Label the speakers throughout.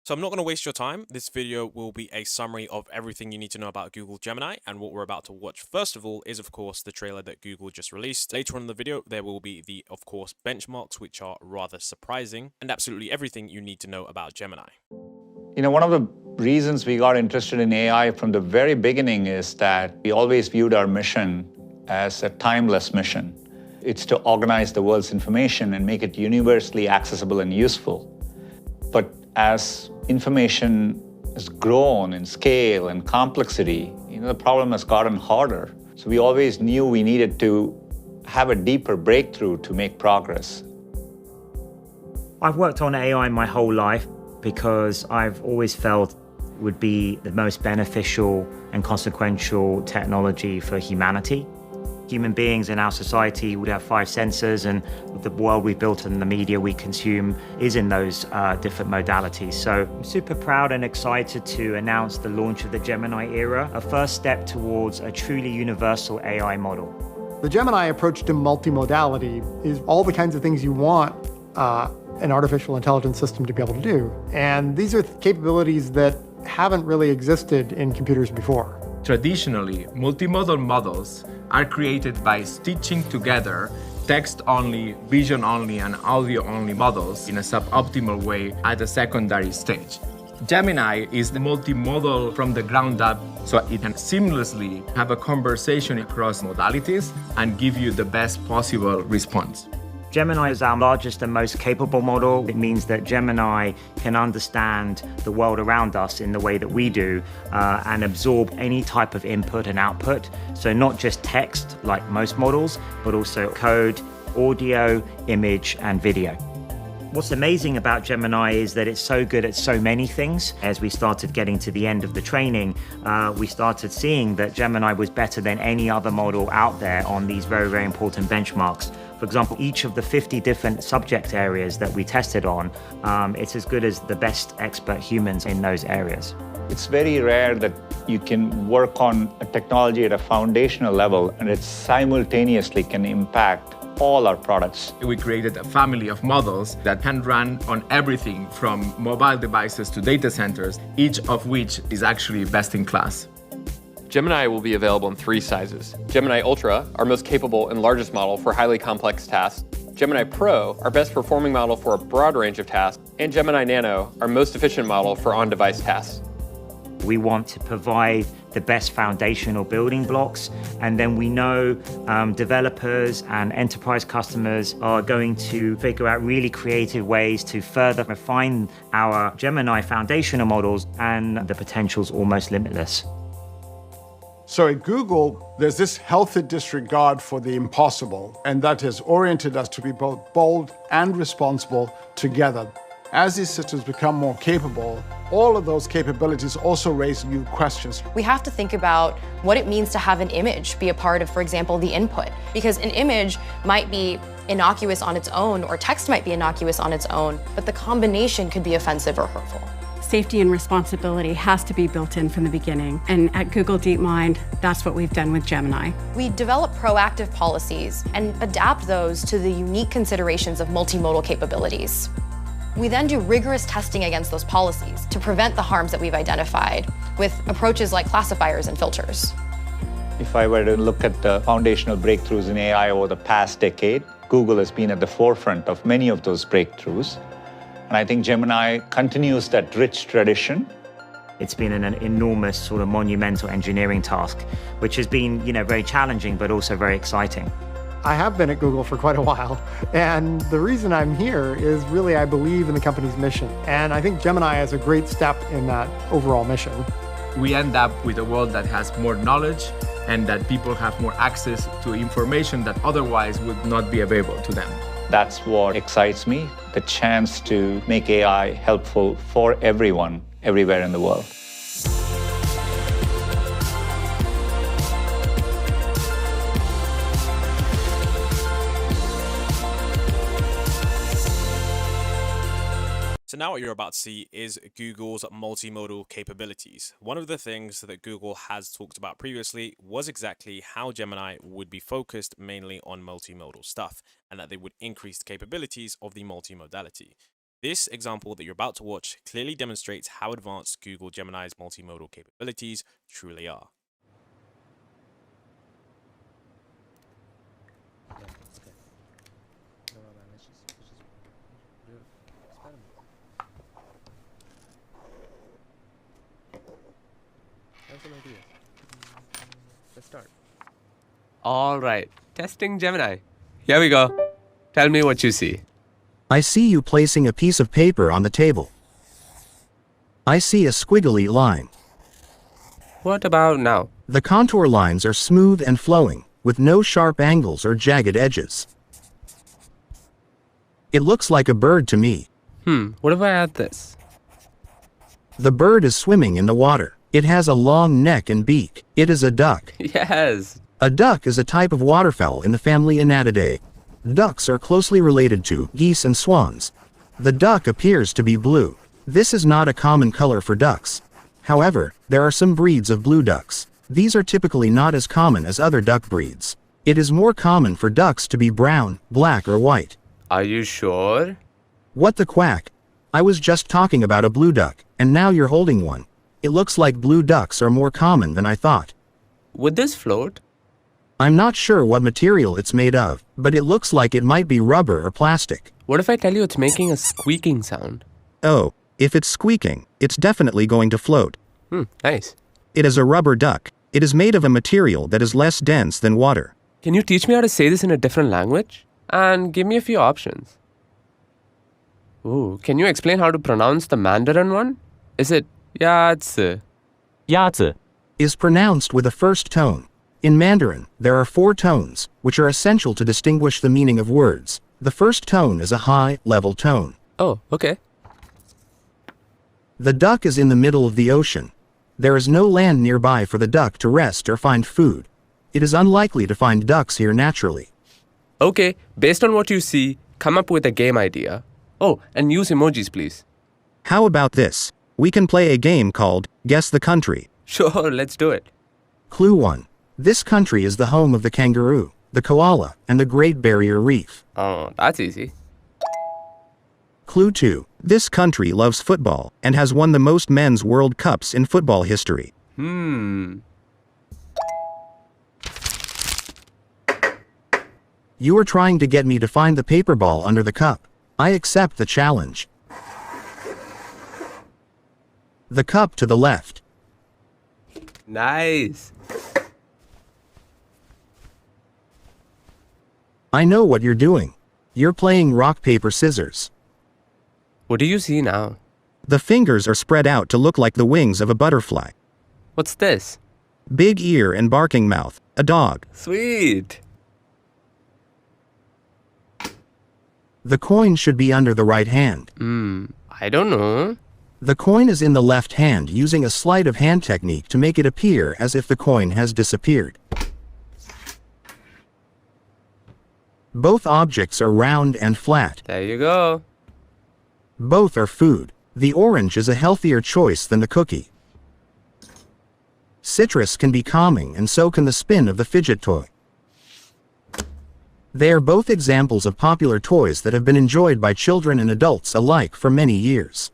Speaker 1: So I'm not going to waste your time. This video will be a summary of everything you need to know about Google Gemini, and what we're about to watch first of all is of course the trailer that Google just released. Later on in the video there will be the of course benchmarks, which are rather surprising, and absolutely everything you need to know about Gemini.
Speaker 2: One of the reasons we got interested in AI from the very beginning is that we always viewed our mission as a timeless mission. It's to organize the world's information and make it universally accessible and useful. But as information has grown in scale and complexity, the problem has gotten harder. So we always knew we needed to have a deeper breakthrough to make progress.
Speaker 3: I've worked on AI my whole life because I've always felt it would be the most beneficial and consequential technology for humanity. Human beings in our society would have 5 senses, and the world we've built and the media we consume is in those different modalities. So I'm super proud and excited to announce the launch of the Gemini era, a first step towards a truly universal AI model.
Speaker 4: The Gemini approach to multimodality is all the kinds of things you want an artificial intelligence system to be able to do. And these are capabilities that haven't really existed in computers before.
Speaker 5: Traditionally, multimodal models are created by stitching together text-only, vision-only, and audio-only models in a suboptimal way at a secondary stage. Gemini is the multimodal from the ground up, so it can seamlessly have a conversation across modalities and give you the best possible response.
Speaker 3: Gemini is our largest and most capable model. It means that Gemini can understand the world around us in the way that we do and absorb any type of input and output. So not just text like most models, but also code, audio, image, and video. What's amazing about Gemini is that it's so good at so many things. As we started getting to the end of the training, we started seeing that Gemini was better than any other model out there on these very, very important benchmarks. For example, each of the 50 different subject areas that we tested on, it's as good as the best expert humans in those areas.
Speaker 2: It's very rare that you can work on a technology at a foundational level and it simultaneously can impact all our products.
Speaker 5: We created a family of models that can run on everything from mobile devices to data centers, each of which is actually best in class.
Speaker 6: Gemini will be available in 3 sizes. Gemini Ultra, our most capable and largest model for highly complex tasks. Gemini Pro, our best performing model for a broad range of tasks. And Gemini Nano, our most efficient model for on-device tasks.
Speaker 3: We want to provide the best foundational building blocks, and then we know developers and enterprise customers are going to figure out really creative ways to further refine our Gemini foundational models, and the potential's almost limitless.
Speaker 7: So at Google, there's this healthy disregard for the impossible, and that has oriented us to be both bold and responsible together. As these systems become more capable, all of those capabilities also raise new questions.
Speaker 8: We have to think about what it means to have an image be a part of, for example, the input. Because an image might be innocuous on its own, or text might be innocuous on its own, but the combination could be offensive or hurtful.
Speaker 9: Safety and responsibility has to be built in from the beginning. And at Google DeepMind, that's what we've done with Gemini.
Speaker 8: We develop proactive policies and adapt those to the unique considerations of multimodal capabilities. We then do rigorous testing against those policies to prevent the harms that we've identified with approaches like classifiers and filters.
Speaker 2: If I were to look at the foundational breakthroughs in AI over the past decade, Google has been at the forefront of many of those breakthroughs. And I think Gemini continues that rich tradition.
Speaker 3: It's been an enormous sort of monumental engineering task, which has been, very challenging, but also very exciting.
Speaker 4: I have been at Google for quite a while, and the reason I'm here is really I believe in the company's mission, and I think Gemini is a great step in that overall mission.
Speaker 5: We end up with a world that has more knowledge and that people have more access to information that otherwise would not be available to them.
Speaker 2: That's what excites me, the chance to make AI helpful for everyone, everywhere in the world.
Speaker 1: So now what you're about to see is Google's multimodal capabilities. One of the things that Google has talked about previously was exactly how Gemini would be focused mainly on multimodal stuff, and that they would increase the capabilities of the multimodality. This example that you're about to watch clearly demonstrates how advanced Google Gemini's multimodal capabilities truly are.
Speaker 10: Let's start. All right, testing Gemini. Here we go. Tell me what you see.
Speaker 11: I see you placing a piece of paper on the table. I see a squiggly line.
Speaker 10: What about now?
Speaker 11: The contour lines are smooth and flowing, with no sharp angles or jagged edges. It looks like a bird to me.
Speaker 10: What if I add this?
Speaker 11: The bird is swimming in the water. It has a long neck and beak. It is a duck.
Speaker 10: Yes.
Speaker 11: A duck is a type of waterfowl in the family Anatidae. Ducks are closely related to geese and swans. The duck appears to be blue. This is not a common color for ducks. However, there are some breeds of blue ducks. These are typically not as common as other duck breeds. It is more common for ducks to be brown, black, or white.
Speaker 10: Are you sure?
Speaker 11: What the quack? I was just talking about a blue duck, and now you're holding one. It looks like blue ducks are more common than I thought.
Speaker 10: Would this float?
Speaker 11: I'm not sure what material it's made of, but it looks like it might be rubber or plastic.
Speaker 10: What if I tell you it's making a squeaking sound?
Speaker 11: Oh, if it's squeaking, it's definitely going to float.
Speaker 10: Nice.
Speaker 11: It is a rubber duck. It is made of a material that is less dense than water.
Speaker 10: Can you teach me how to say this in a different language? And give me a few options. Ooh, can you explain how to pronounce the Mandarin one? Is it Yazi?
Speaker 3: Yazi
Speaker 11: Is pronounced with a first tone. In Mandarin, there are 4 tones, which are essential to distinguish the meaning of words. The first tone is a high, level tone.
Speaker 10: Oh, okay.
Speaker 11: The duck is in the middle of the ocean. There is no land nearby for the duck to rest or find food. It is unlikely to find ducks here naturally.
Speaker 10: Okay, based on what you see, come up with a game idea. Oh, and use emojis, please.
Speaker 11: How about this? We can play a game called Guess the Country.
Speaker 10: Sure, let's do it.
Speaker 11: Clue 1. This country is the home of the kangaroo, the koala, and the Great Barrier Reef.
Speaker 10: Oh, that's easy.
Speaker 11: Clue 2. This country loves football and has won the most men's World Cups in football history.
Speaker 10: Hmm.
Speaker 11: You are trying to get me to find the paper ball under the cup. I accept the challenge. The cup to the left.
Speaker 10: Nice.
Speaker 11: I know what you're doing. You're playing rock, paper, scissors.
Speaker 10: What do you see now?
Speaker 11: The fingers are spread out to look like the wings of a butterfly.
Speaker 10: What's this?
Speaker 11: Big ear and barking mouth. A dog.
Speaker 10: Sweet.
Speaker 11: The coin should be under the right hand.
Speaker 10: I don't know.
Speaker 11: The coin is in the left hand using a sleight of hand technique to make it appear as if the coin has disappeared. Both objects are round and flat.
Speaker 10: There you go.
Speaker 11: Both are food. The orange is a healthier choice than the cookie. Citrus can be calming, and so can the spin of the fidget toy. They are both examples of popular toys that have been enjoyed by children and adults alike for many years.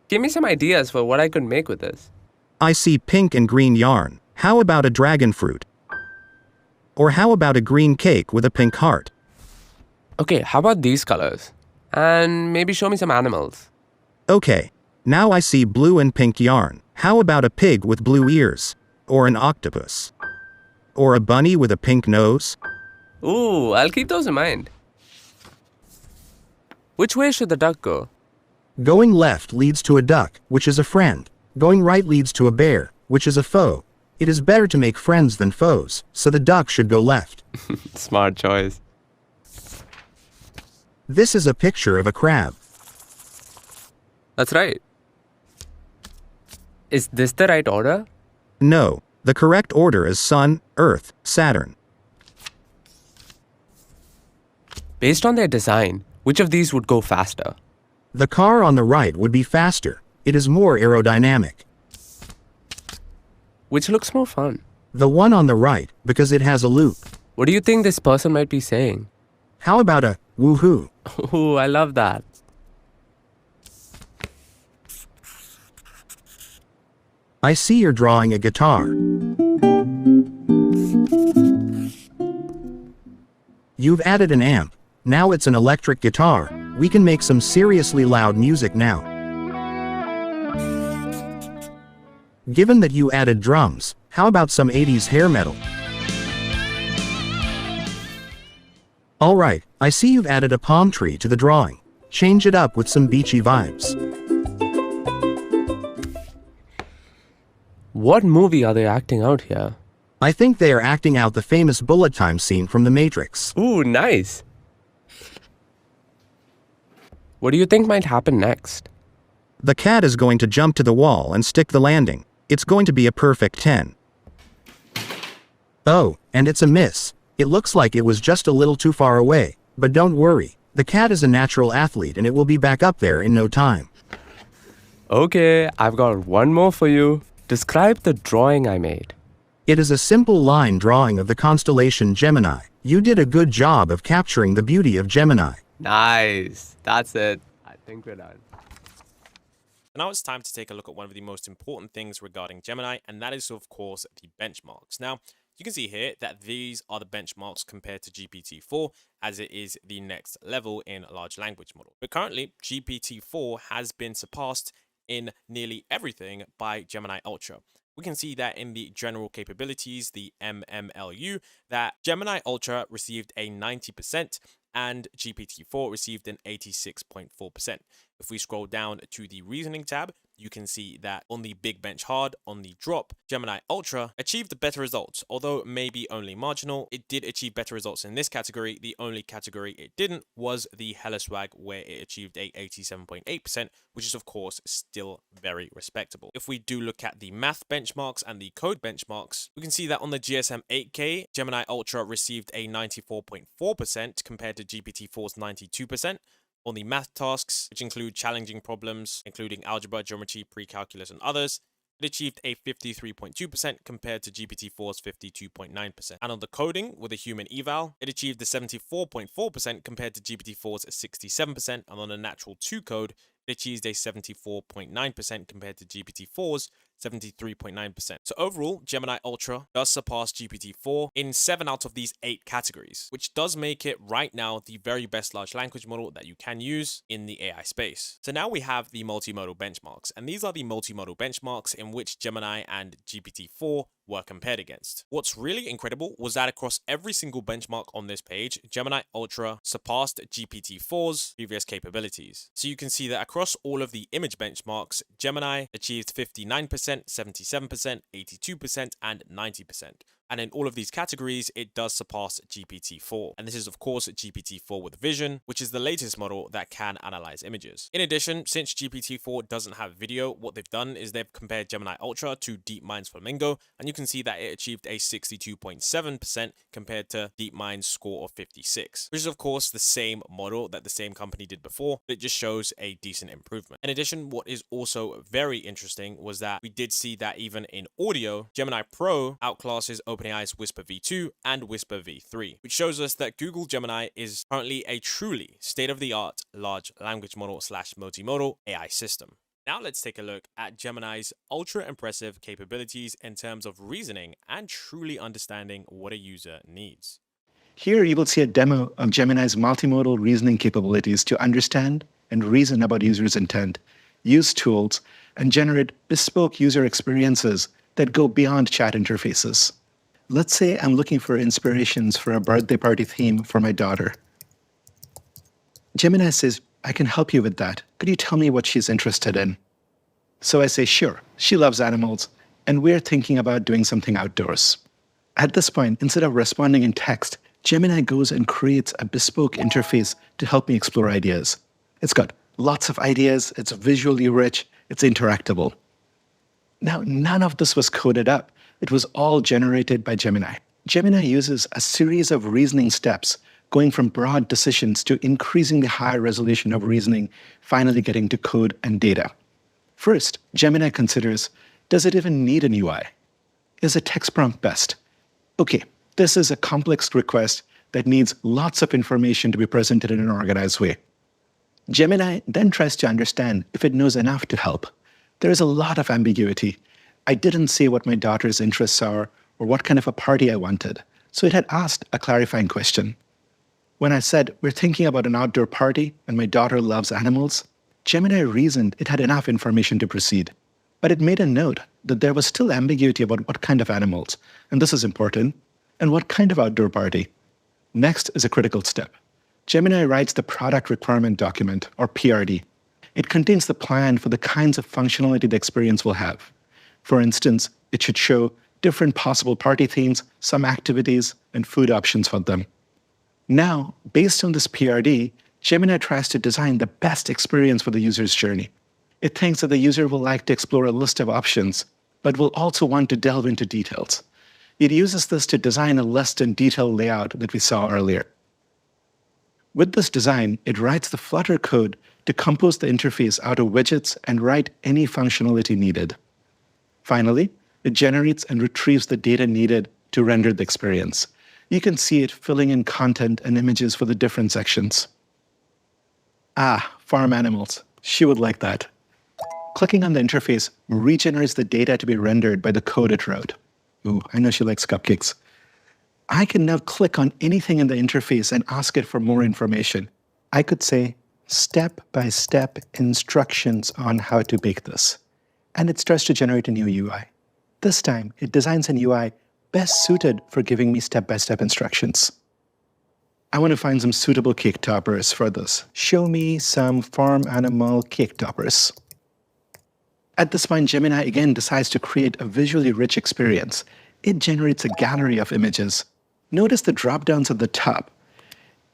Speaker 10: Give me some ideas for what I could make with this.
Speaker 11: I see pink and green yarn. How about a dragon fruit? Or how about a green cake with a pink heart?
Speaker 10: Okay, how about these colors? And maybe show me some animals.
Speaker 11: Okay, now I see blue and pink yarn. How about a pig with blue ears? Or an octopus? Or a bunny with a pink nose?
Speaker 10: Ooh, I'll keep those in mind. Which way should the duck go?
Speaker 11: Going left leads to a duck, which is a friend. Going right leads to a bear, which is a foe. It is better to make friends than foes, so the duck should go left.
Speaker 10: Smart choice.
Speaker 11: This is a picture of a crab.
Speaker 10: That's right. Is this the right order?
Speaker 11: No, the correct order is Sun, Earth, Saturn.
Speaker 10: Based on their design, which of these would go faster?
Speaker 11: The car on the right would be faster. It is more aerodynamic.
Speaker 10: Which looks more fun?
Speaker 11: The one on the right, because it has a loop.
Speaker 10: What do you think this person might be saying?
Speaker 11: How about a Woohoo!
Speaker 10: Ooh, I love that.
Speaker 11: I see you're drawing a guitar. You've added an amp. Now it's an electric guitar. We can make some seriously loud music now. Given that you added drums, how about some 80s hair metal? Alright, I see you've added a palm tree to the drawing. Change it up with some beachy vibes.
Speaker 10: What movie are they acting out here?
Speaker 11: I think they are acting out the famous bullet time scene from The Matrix.
Speaker 10: Ooh, nice. What do you think might happen next?
Speaker 11: The cat is going to jump to the wall and stick the landing. It's going to be a perfect 10. Oh, and it's a miss. It looks like it was just a little too far away, but don't worry. The cat is a natural athlete and it will be back up there in no time.
Speaker 10: Okay, I've got one more for you. Describe the drawing I made.
Speaker 11: It is a simple line drawing of the constellation Gemini. You did a good job of capturing the beauty of Gemini.
Speaker 10: Nice. That's it. I think we're done.
Speaker 1: Now it's time to take a look at one of the most important things regarding Gemini, and that is, of course, the benchmarks. Now, you can see here that these are the benchmarks compared to GPT-4, as it is the next level in large language model. But currently, GPT-4 has been surpassed in nearly everything by Gemini Ultra. We can see that in the general capabilities, the MMLU, that Gemini Ultra received a 90% and GPT-4 received an 86.4%. If we scroll down to the reasoning tab, you can see that on the Big Bench Hard, on the drop, Gemini Ultra achieved better results. Although maybe only marginal, it did achieve better results in this category. The only category it didn't was the Hella Swag, where it achieved a 87.8%, which is of course still very respectable. If we do look at the math benchmarks and the code benchmarks, we can see that on the GSM 8K, Gemini Ultra received a 94.4% compared to GPT-4's 92%. On the math tasks, which include challenging problems, including algebra, geometry, pre-calculus, and others, it achieved a 53.2% compared to GPT-4's 52.9%. And on the coding, with a human eval, it achieved a 74.4% compared to GPT-4's 67%. And on the natural 2 code, it achieved a 74.9% compared to GPT-4's 73.9%. So overall, Gemini Ultra does surpass GPT-4 in 7 out of these 8 categories, which does make it right now the very best large language model that you can use in the AI space. So now we have the multimodal benchmarks, and these are the multimodal benchmarks in which Gemini and GPT-4 were compared against. What's really incredible was that across every single benchmark on this page, Gemini Ultra surpassed GPT-4's previous capabilities. So you can see that across all of the image benchmarks, Gemini achieved 59%, 77%, 82%, and 90%. And in all of these categories, it does surpass GPT-4. And this is, of course, GPT-4 with vision, which is the latest model that can analyze images. In addition, since GPT-4 doesn't have video, what they've done is they've compared Gemini Ultra to DeepMind's Flamingo, and you can see that it achieved a 62.7% compared to DeepMind's score of 56, which is, of course, the same model that the same company did before, but it just shows a decent improvement. In addition, what is also very interesting was that we did see that even in audio, Gemini Pro outclasses OpenAI's Whisper v2 and Whisper v3, which shows us that Google Gemini is currently a truly state-of-the-art large language model / multimodal AI system. Now let's take a look at Gemini's ultra impressive capabilities in terms of reasoning and truly understanding what a user needs.
Speaker 12: Here you will see a demo of Gemini's multimodal reasoning capabilities to understand and reason about users' intent, use tools, and generate bespoke user experiences that go beyond chat interfaces. Let's say I'm looking for inspirations for a birthday party theme for my daughter. Gemini says, I can help you with that. Could you tell me what she's interested in? So I say, sure, she loves animals, and we're thinking about doing something outdoors. At this point, instead of responding in text, Gemini goes and creates a bespoke interface to help me explore ideas. It's got lots of ideas, it's visually rich, it's interactable. Now, none of this was coded up. It was all generated by Gemini. Gemini uses a series of reasoning steps, going from broad decisions to increasingly high resolution of reasoning, finally getting to code and data. First, Gemini considers, does it even need an UI? Is a text prompt best? Okay, this is a complex request that needs lots of information to be presented in an organized way. Gemini then tries to understand if it knows enough to help. There is a lot of ambiguity. I didn't say what my daughter's interests are or what kind of a party I wanted, so it had asked a clarifying question. When I said, we're thinking about an outdoor party and my daughter loves animals, Gemini reasoned it had enough information to proceed. But it made a note that there was still ambiguity about what kind of animals, and this is important, and what kind of outdoor party. Next is a critical step. Gemini writes the product requirement document, or PRD. It contains the plan for the kinds of functionality the experience will have. For instance, it should show different possible party themes, some activities, and food options for them. Now, based on this PRD, Gemini tries to design the best experience for the user's journey. It thinks that the user will like to explore a list of options, but will also want to delve into details. It uses this to design a list and detail layout that we saw earlier. With this design, it writes the Flutter code to compose the interface out of widgets and write any functionality needed. Finally, it generates and retrieves the data needed to render the experience. You can see it filling in content and images for the different sections. Ah, farm animals. She would like that. Clicking on the interface regenerates the data to be rendered by the code it wrote. Ooh, I know she likes cupcakes. I can now click on anything in the interface and ask it for more information. I could say, step-by-step instructions on how to bake this. And it starts to generate a new UI. This time, it designs an UI best suited for giving me step-by-step instructions. I want to find some suitable cake toppers for this. Show me some farm animal cake toppers. At this point, Gemini again decides to create a visually rich experience. It generates a gallery of images. Notice the drop-downs at the top.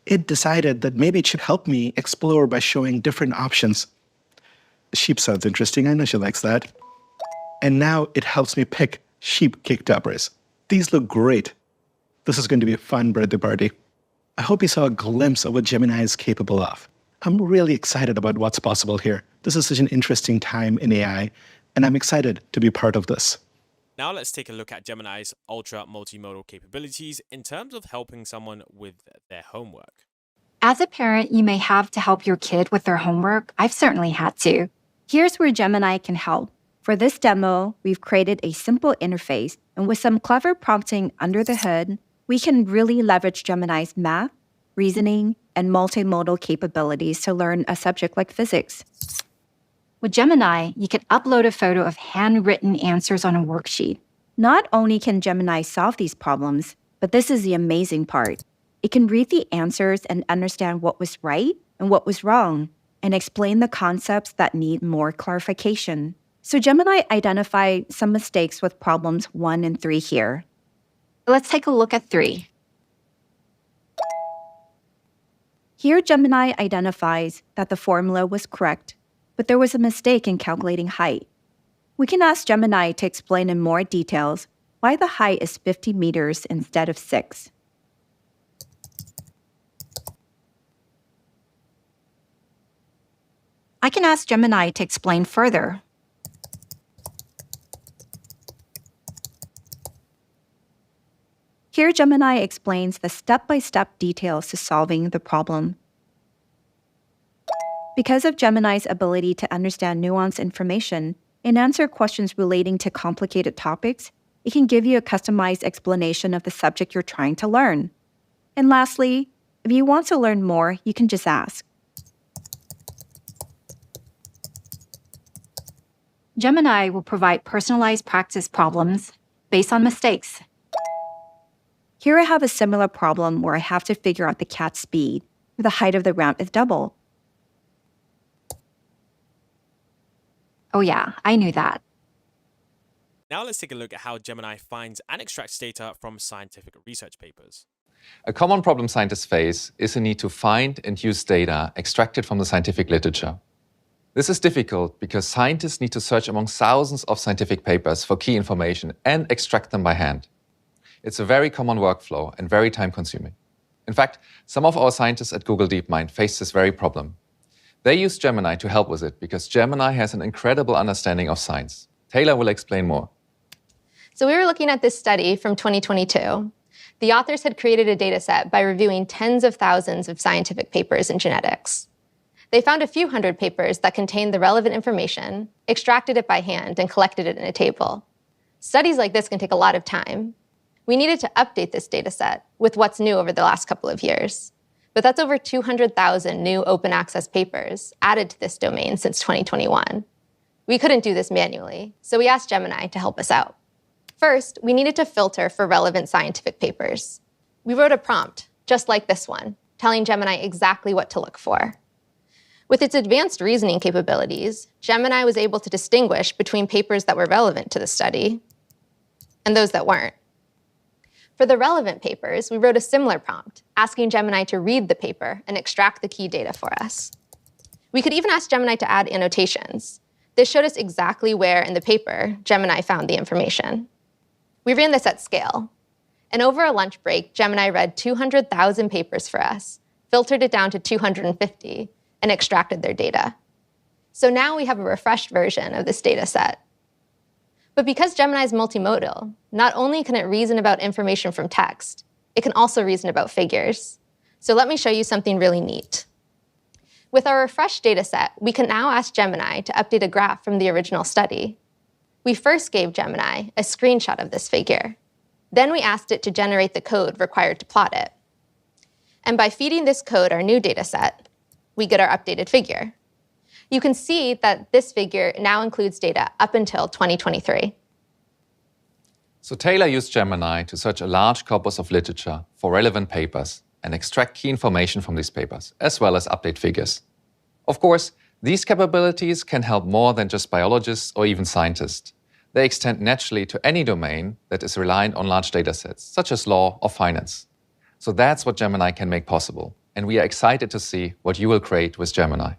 Speaker 12: It decided that maybe it should help me explore by showing different options. Sheep sounds interesting. I know she likes that. And now it helps me pick sheep cake toppers. These look great. This is going to be a fun birthday party. I hope you saw a glimpse of what Gemini is capable of. I'm really excited about what's possible here. This is such an interesting time in AI, and I'm excited to be part of this.
Speaker 1: Now let's take a look at Gemini's ultra multimodal capabilities in terms of helping someone with their homework.
Speaker 13: As a parent, you may have to help your kid with their homework. I've certainly had to. Here's where Gemini can help. For this demo, we've created a simple interface, and with some clever prompting under the hood, we can really leverage Gemini's math, reasoning, and multimodal capabilities to learn a subject like physics. With Gemini, you can upload a photo of handwritten answers on a worksheet. Not only can Gemini solve these problems, but this is the amazing part. It can read the answers and understand what was right and what was wrong, and explain the concepts that need more clarification. So Gemini identified some mistakes with problems 1 and 3 here. Let's take a look at 3. Here, Gemini identifies that the formula was correct, but there was a mistake in calculating height. We can ask Gemini to explain in more details why the height is 50 meters instead of 6. I can ask Gemini to explain further. Here, Gemini explains the step-by-step details to solving the problem. Because of Gemini's ability to understand nuanced information and answer questions relating to complicated topics, it can give you a customized explanation of the subject you're trying to learn. And lastly, if you want to learn more, you can just ask. Gemini will provide personalized practice problems based on mistakes. Here I have a similar problem where I have to figure out the cat's speed, where the height of the ramp is double. Oh yeah, I knew that.
Speaker 1: Now let's take a look at how Gemini finds and extracts data from scientific research papers.
Speaker 14: A common problem scientists face is the need to find and use data extracted from the scientific literature. This is difficult because scientists need to search among thousands of scientific papers for key information and extract them by hand. It's a very common workflow and very time-consuming. In fact, some of our scientists at Google DeepMind face this very problem. They use Gemini to help with it because Gemini has an incredible understanding of science. Taylor will explain more.
Speaker 15: So we were looking at this study from 2022.
Speaker 8: The authors had created a dataset by reviewing tens of thousands of scientific papers in genetics. They found a few hundred papers that contained the relevant information, extracted it by hand, and collected it in a table. Studies like this can take a lot of time. We needed to update this dataset with what's new over the last couple of years. But that's over 200,000 new open access papers added to this domain since 2021. We couldn't do this manually, so we asked Gemini to help us out. First, we needed to filter for relevant scientific papers. We wrote a prompt, just like this one, telling Gemini exactly what to look for. With its advanced reasoning capabilities, Gemini was able to distinguish between papers that were relevant to the study and those that weren't. For the relevant papers, we wrote a similar prompt, asking Gemini to read the paper and extract the key data for us. We could even ask Gemini to add annotations. This showed us exactly where in the paper Gemini found the information. We ran this at scale. And over a lunch break, Gemini read 200,000 papers for us, filtered it down to 250, and extracted their data. So now we have a refreshed version of this data set. But because Gemini is multimodal, not only can it reason about information from text, it can also reason about figures. So let me show you something really neat. With our refreshed data set, we can now ask Gemini to update a graph from the original study. We first gave Gemini a screenshot of this figure. Then we asked it to generate the code required to plot it. And by feeding this code our new data set, we get our updated figure. You can see that this figure now includes data up until 2023.
Speaker 14: So Taylor used Gemini to search a large corpus of literature for relevant papers and extract key information from these papers, as well as update figures. Of course, these capabilities can help more than just biologists or even scientists. They extend naturally to any domain that is reliant on large datasets, such as law or finance. So that's what Gemini can make possible, and we are excited to see what you will create with Gemini.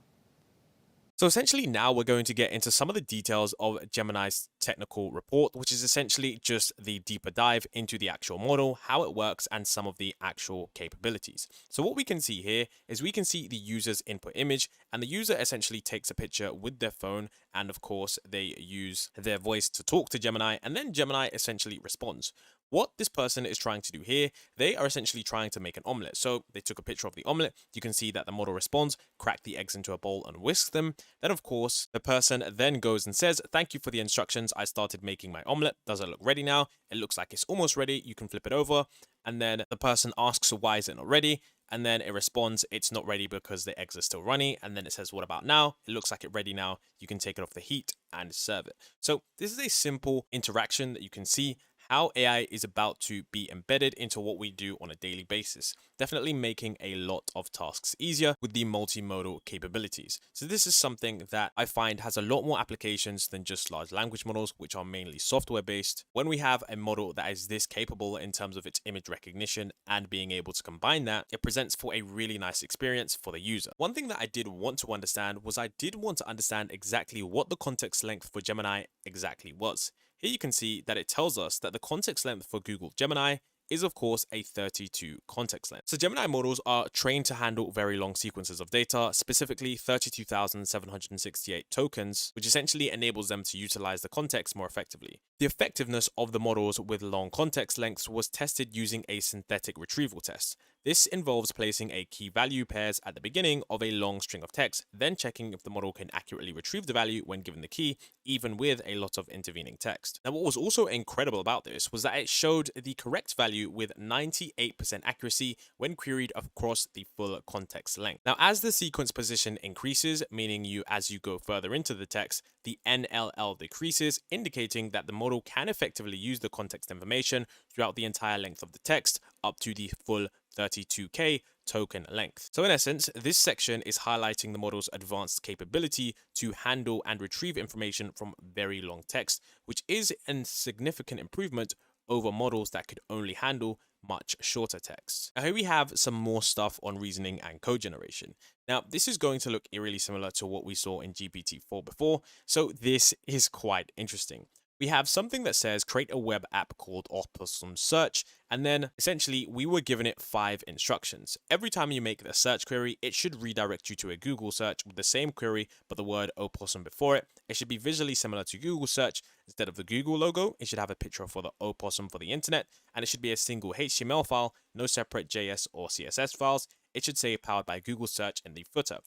Speaker 1: So essentially now we're going to get into some of the details of Gemini's technical report, which is essentially just the deeper dive into the actual model, how it works, and some of the actual capabilities. So what we can see here is we can see the user's input image, and the user essentially takes a picture with their phone, and of course they use their voice to talk to Gemini, and then Gemini essentially responds. What this person is trying to do here, they are essentially trying to make an omelette. So they took a picture of the omelette. You can see that the model responds, crack the eggs into a bowl and whisk them. Then, of course, the person then goes and says, "Thank you for the instructions. I started making my omelette. Does it look ready now? It looks like it's almost ready. You can flip it over." And then the person asks, "Why is it not ready?" And then it responds, "It's not ready because the eggs are still runny." And then it says, "What about now? It looks like it's ready now. You can take it off the heat and serve it." So this is a simple interaction that you can see how AI is about to be embedded into what we do on a daily basis, definitely making a lot of tasks easier with the multimodal capabilities. So this is something that I find has a lot more applications than just large language models, which are mainly software based. When we have a model that is this capable in terms of its image recognition and being able to combine that, it presents for a really nice experience for the user. One thing that I did want to understand was I did want to understand exactly what the context length for Gemini exactly was. Here you can see that it tells us that the context length for Google Gemini is of course a 32 context length. So Gemini models are trained to handle very long sequences of data, specifically 32,768 tokens, which essentially enables them to utilize the context more effectively. The effectiveness of the models with long context lengths was tested using a synthetic retrieval test. This involves placing a key value pairs at the beginning of a long string of text, then checking if the model can accurately retrieve the value when given the key, even with a lot of intervening text. Now, what was also incredible about this was that it showed the correct value with 98% accuracy when queried across the full context length. Now, as the sequence position increases, meaning as you go further into the text, the NLL decreases, indicating that the model can effectively use the context information throughout the entire length of the text up to the full 32K token length. So in essence, this section is highlighting the model's advanced capability to handle and retrieve information from very long text, which is a significant improvement over models that could only handle much shorter text. Now here we have some more stuff on reasoning and code generation. Now this is going to look eerily similar to what we saw in GPT-4 before, so this is quite interesting. we have something that says create a web app called Opossum Search, and then essentially we were given it 5 instructions. Every time you make the search query, it should redirect you to a Google search with the same query but the word opossum before it. It should be visually similar to Google search. Instead of the Google logo, it should have a picture for the opossum for the internet, and it should be a single HTML file, no separate JS or CSS files. It should say powered by Google search in the footer.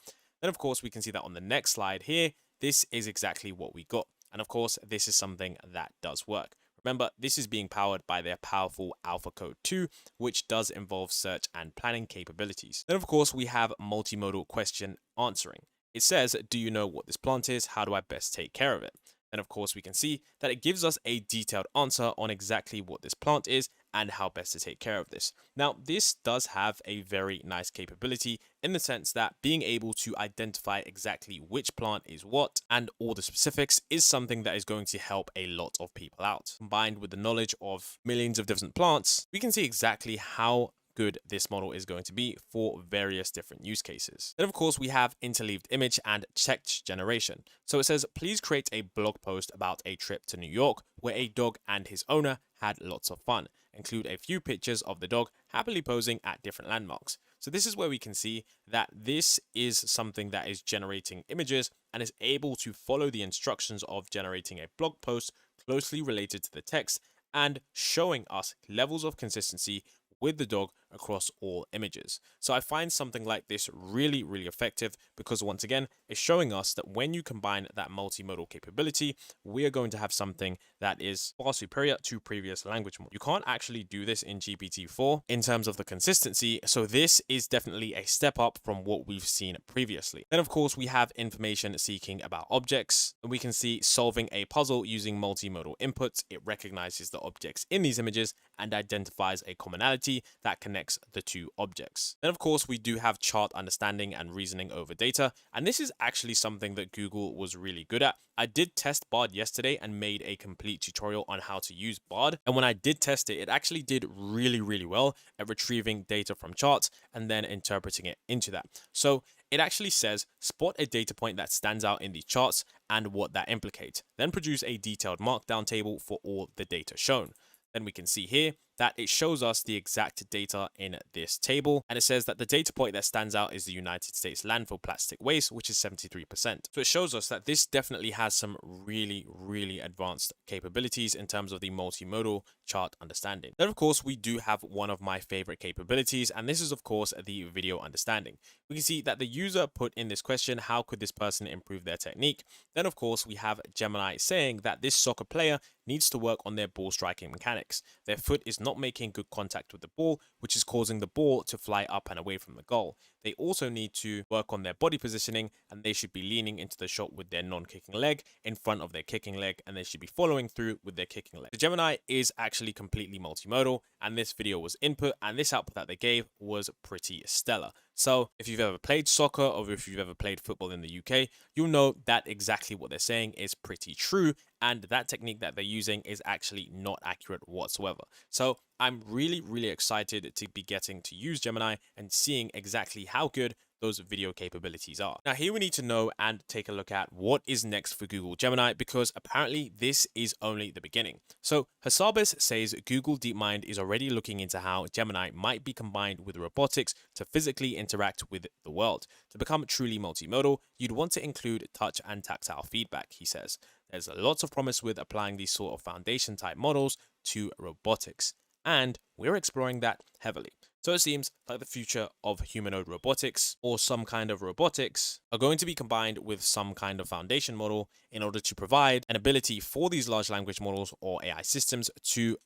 Speaker 1: Then of course we can see that on the next slide here, this is exactly what we got. And of course, this is something that does work. Remember, this is being powered by their powerful Alpha Code 2, which does involve search and planning capabilities. Then of course, we have multimodal question answering. It says, do you know what this plant is? How do I best take care of it? Then of course, we can see that it gives us a detailed answer on exactly what this plant is and how best to take care of this. Now, this does have a very nice capability in the sense that being able to identify exactly which plant is what and all the specifics is something that is going to help a lot of people out. Combined with the knowledge of millions of different plants, we can see exactly how good this model is going to be for various different use cases. Then of course we have interleaved image and text generation. So it says, please create a blog post about a trip to New York where a dog and his owner had lots of fun. Include a few pictures of the dog happily posing at different landmarks. So this is where we can see that this is something that is generating images and is able to follow the instructions of generating a blog post closely related to the text and showing us levels of consistency with the dog across all images. So I find something like this really, really effective because once again, it's showing us that when you combine that multimodal capability, we are going to have something that is far superior to previous language models. You can't actually do this in GPT-4 in terms of the consistency. So this is definitely a step up from what we've seen previously. Then of course, we have information seeking about objects, and we can see solving a puzzle using multimodal inputs. It recognizes the objects in these images and identifies a commonality that connects the two objects. Then of course we do have chart understanding and reasoning over data, and this is actually something that Google was really good at. I did test Bard yesterday and made a complete tutorial on how to use Bard, and when I did test it, it actually did really, really well at retrieving data from charts and then interpreting it into that. So it actually says spot a data point that stands out in the charts and what that implicates, then produce a detailed markdown table for all the data shown. Then we can see here that it shows us the exact data in this table, and it says that the data point that stands out is the United States landfill plastic waste, which is 73%. So it shows us that this definitely has some really, really advanced capabilities in terms of the multimodal chart understanding. Then of course we do have one of my favorite capabilities, and this is of course the video understanding. We can see that the user put in this question, how could this person improve their technique? Then of course we have Gemini saying that this soccer player needs to work on their ball striking mechanics. Their foot is not making good contact with the ball, which is causing the ball to fly up and away from the goal. They also need to work on their body positioning, and they should be leaning into the shot with their non-kicking leg in front of their kicking leg, and they should be following through with their kicking leg. The Gemini is actually completely multimodal, and this video was input, and this output that they gave was pretty stellar. So if you've ever played soccer or if you've ever played football in the UK, you'll know that exactly what they're saying is pretty true, and that technique that they're using is actually not accurate whatsoever. So I'm really, really excited to be getting to use Gemini and seeing exactly how good those video capabilities are. Now here we need to know and take a look at what is next for Google Gemini, because apparently this is only the beginning. So Hassabis says Google DeepMind is already looking into how Gemini might be combined with robotics to physically interact with the world. To become truly multimodal, you'd want to include touch and tactile feedback, he says. There's lots of promise with applying these sort of foundation type models to robotics, and we're exploring that heavily. So it seems like the future of humanoid robotics or some kind of robotics are going to be combined with some kind of foundation model in order to provide an ability for these large language models or AI systems to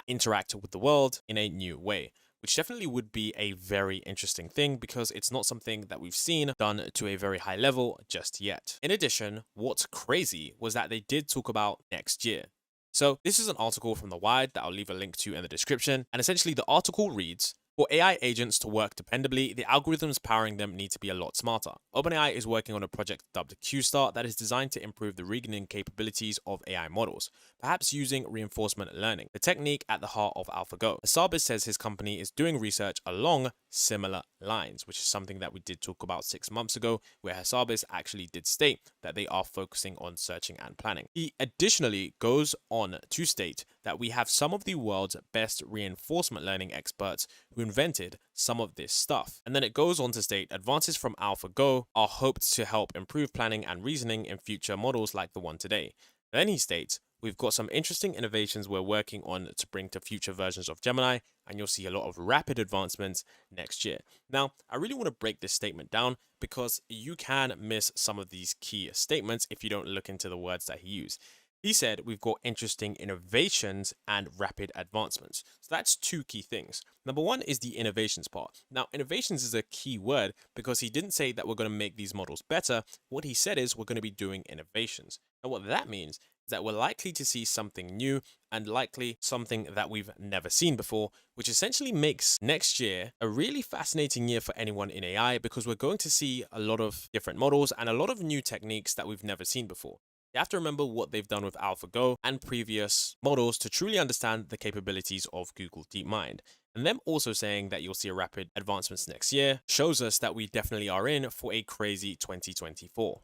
Speaker 1: interact with the world in a new way, which definitely would be a very interesting thing because it's not something that we've seen done to a very high level just yet. In addition, what's crazy was that they did talk about next year. So this is an article from The Wired that I'll leave a link to in the description. And essentially the article reads, For AI agents to work dependably, the algorithms powering them need to be a lot smarter. OpenAI is working on a project dubbed QStar that is designed to improve the reasoning capabilities of AI models, perhaps using reinforcement learning, the technique at the heart of AlphaGo. Hassabis says his company is doing research along similar lines, which is something that we did talk about 6 months ago, where Hassabis actually did state that they are focusing on searching and planning. He additionally goes on to state that we have some of the world's best reinforcement learning experts who invented some of this stuff. And then it goes on to state advances from AlphaGo are hoped to help improve planning and reasoning in future models like the one today. Then he states, we've got some interesting innovations we're working on to bring to future versions of Gemini, and you'll see a lot of rapid advancements next year. Now, I really want to break this statement down because you can miss some of these key statements if you don't look into the words that he used. He said we've got interesting innovations and rapid advancements. So that's two key things. Number one is the innovations part. Now, innovations is a key word because he didn't say that we're going to make these models better. What he said is we're going to be doing innovations. And what that means is that we're likely to see something new and likely something that we've never seen before, which essentially makes next year a really fascinating year for anyone in AI because we're going to see a lot of different models and a lot of new techniques that we've never seen before. You have to remember what they've done with AlphaGo and previous models to truly understand the capabilities of Google DeepMind. And them also saying that you'll see a rapid advancements next year shows us that we definitely are in for a crazy 2024.